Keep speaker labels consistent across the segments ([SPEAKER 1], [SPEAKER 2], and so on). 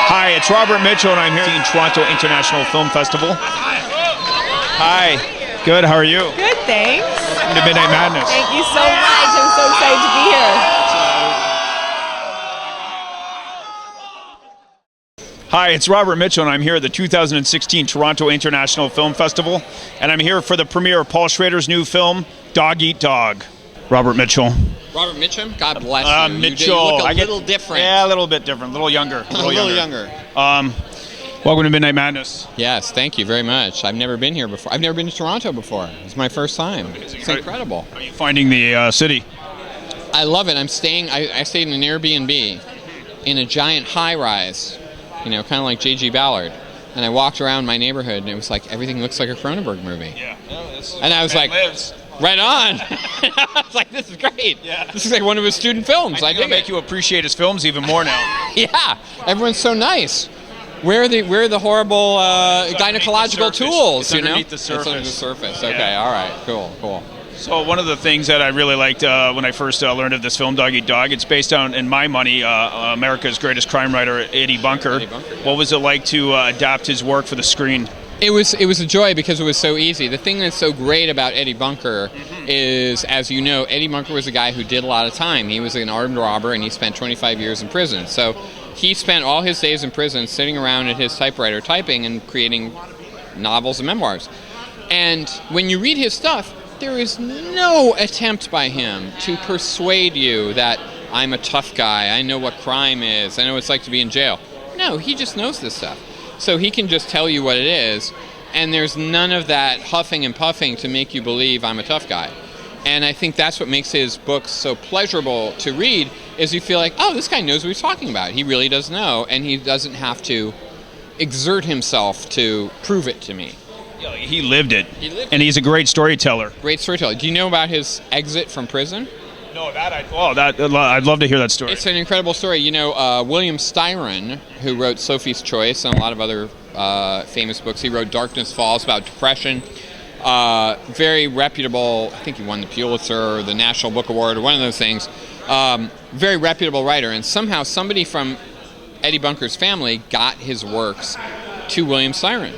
[SPEAKER 1] Hi, it's Robert Mitchell, and I'm here at the Toronto International Film Festival. Hi. Good, how are you?
[SPEAKER 2] Good, thanks.
[SPEAKER 1] Welcome to Midnight Madness.
[SPEAKER 2] Thank you so much. I'm so excited to be here.
[SPEAKER 1] Hi, it's Robert Mitchell, and I'm here at the 2016 Toronto International Film Festival, and I'm here for the premiere of Paul Schrader's new film, Dog Eat Dog. Robert Mitchell.
[SPEAKER 3] Robert Mitchum? God bless you.
[SPEAKER 1] Mitchell.
[SPEAKER 3] You look a little different.
[SPEAKER 1] Yeah, a little bit different. A little younger.
[SPEAKER 3] A little younger.
[SPEAKER 1] Welcome to Midnight Madness.
[SPEAKER 3] Yes, thank you very much. I've never been here before. I've never been to Toronto before. It's my first time. It's incredible.
[SPEAKER 1] How are you finding the city?
[SPEAKER 3] I love it. I stayed in an Airbnb in a giant high-rise, kind of like J.G. Ballard. And I walked around my neighborhood, and it was like everything looks like a Cronenberg movie.
[SPEAKER 1] Yeah.
[SPEAKER 3] And I was like, right on. I was like, this is great. Yeah. This is like one of his student films. I think
[SPEAKER 1] it'll make you appreciate his films even more now.
[SPEAKER 3] Yeah. Everyone's so nice. Where are the horrible gynecological tools?
[SPEAKER 1] It's underneath the surface.
[SPEAKER 3] It's under the surface. Okay. All right. Cool.
[SPEAKER 1] So one of the things that I really liked when I first learned of this film, Dog Eat Dog, it's based on, in my money, America's greatest crime writer, Eddie Bunker. Yeah. What was it like to adapt his work for the screen?
[SPEAKER 3] It was a joy because it was so easy. The thing that's so great about Eddie Bunker is, as you know, Eddie Bunker was a guy who did a lot of time. He was an armed robber, and he spent 25 years in prison. So he spent all his days in prison sitting around at his typewriter typing and creating novels and memoirs. And when you read his stuff, there is no attempt by him to persuade you that I'm a tough guy, I know what crime is, I know what it's like to be in jail. No, he just knows this stuff. So he can just tell you what it is, and there's none of that huffing and puffing to make you believe I'm a tough guy. And I think that's what makes his books so pleasurable to read, is you feel like, oh, this guy knows what he's talking about. He really does know, and he doesn't have to exert himself to prove it to me.
[SPEAKER 1] He lived it. And he's a great storyteller.
[SPEAKER 3] Great storyteller. Do you know about his exit from prison?
[SPEAKER 1] No, I'd love to hear that story.
[SPEAKER 3] It's an incredible story. William Styron, who wrote Sophie's Choice and a lot of other famous books. He wrote Darkness Falls about depression. Very reputable. I think he won the Pulitzer or the National Book Award or one of those things. Very reputable writer. And somehow somebody from Eddie Bunker's family got his works to William Styron.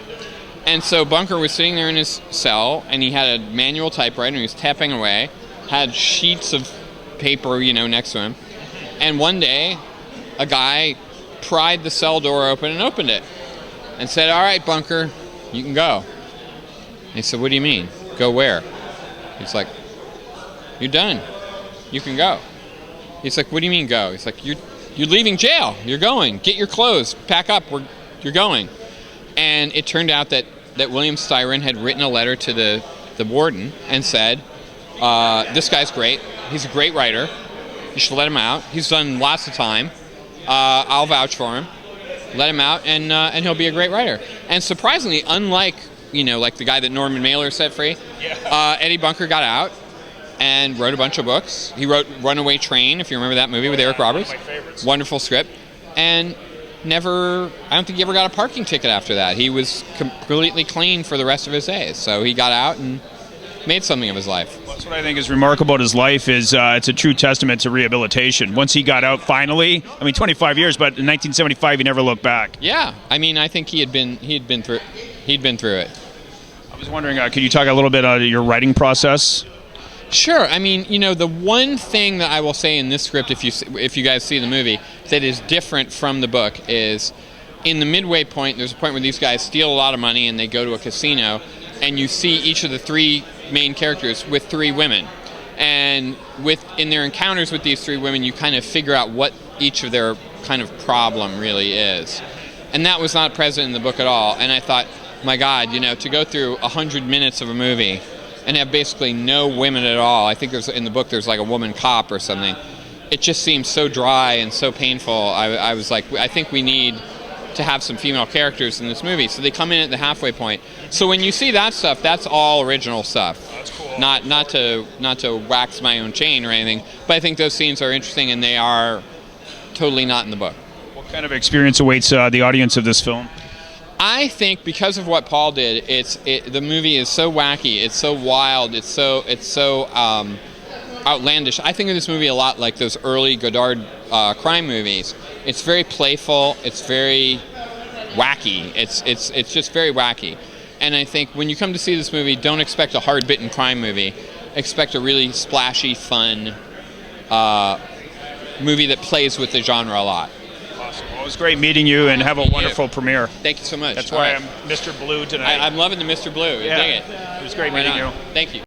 [SPEAKER 3] And so Bunker was sitting there in his cell, and he had a manual typewriter, and he was tapping away, had sheets of paper, next to him. And one day, a guy pried the cell door open and opened it and said, all right, Bunker, you can go. And he said, what do you mean? Go where? He's like, you're done. You can go. He's like, what do you mean go? He's like, you're leaving jail. You're going. Get your clothes. Pack up. You're going. And it turned out that William Styron had written a letter to the warden and said, this guy's great. He's a great writer. You should let him out. He's done lots of time. I'll vouch for him. Let him out, and he'll be a great writer. And surprisingly, unlike like the guy that Norman Mailer set free, Eddie Bunker got out and wrote a bunch of books. He wrote Runaway Train, if you remember that movie with Eric Roberts.
[SPEAKER 1] One of my favorites.
[SPEAKER 3] Wonderful script. And I don't think he ever got a parking ticket after that. He was completely clean for the rest of his days. So he got out and made something of his life.
[SPEAKER 1] Well, that's what I think is remarkable about his life is it's a true testament to rehabilitation. Once he got out finally, 25 years, but in 1975 he never looked back.
[SPEAKER 3] Yeah, I think he'd been through it.
[SPEAKER 1] I was wondering, could you talk a little bit about your writing process?
[SPEAKER 3] Sure. The one thing that I will say in this script, if you guys see the movie, that is different from the book is in the midway point, there's a point where these guys steal a lot of money and they go to a casino, and you see each of the three main characters with three women. And in their encounters with these three women, you kind of figure out what each of their kind of problem really is. And that was not present in the book at all. And I thought, my God, to go through 100 minutes of a movie and have basically no women at all. I think in the book there's like a woman cop or something. It just seems so dry and so painful. I was like, I think we need to have some female characters in this movie. So they come in at the halfway point. So when you see that stuff, that's all original stuff.
[SPEAKER 1] That's cool.
[SPEAKER 3] Not to wax my own chain or anything, but I think those scenes are interesting and they are totally not in the book.
[SPEAKER 1] What kind of experience awaits the audience of this film?
[SPEAKER 3] I think because of what Paul did, the movie is so wacky, it's so wild, it's so outlandish. I think of this movie a lot like those early Godard crime movies. It's very playful. It's very wacky. It's just very wacky. And I think when you come to see this movie, don't expect a hard-bitten crime movie. Expect a really splashy, fun movie that plays with the genre a lot.
[SPEAKER 1] Awesome. Well, it was great meeting you, and have a wonderful premiere.
[SPEAKER 3] Thank you so much.
[SPEAKER 1] That's why I'm Mr. Blue tonight.
[SPEAKER 3] I'm loving the Mr. Blue.
[SPEAKER 1] Yeah.
[SPEAKER 3] Dig it.
[SPEAKER 1] It was great meeting you.
[SPEAKER 3] Thank you.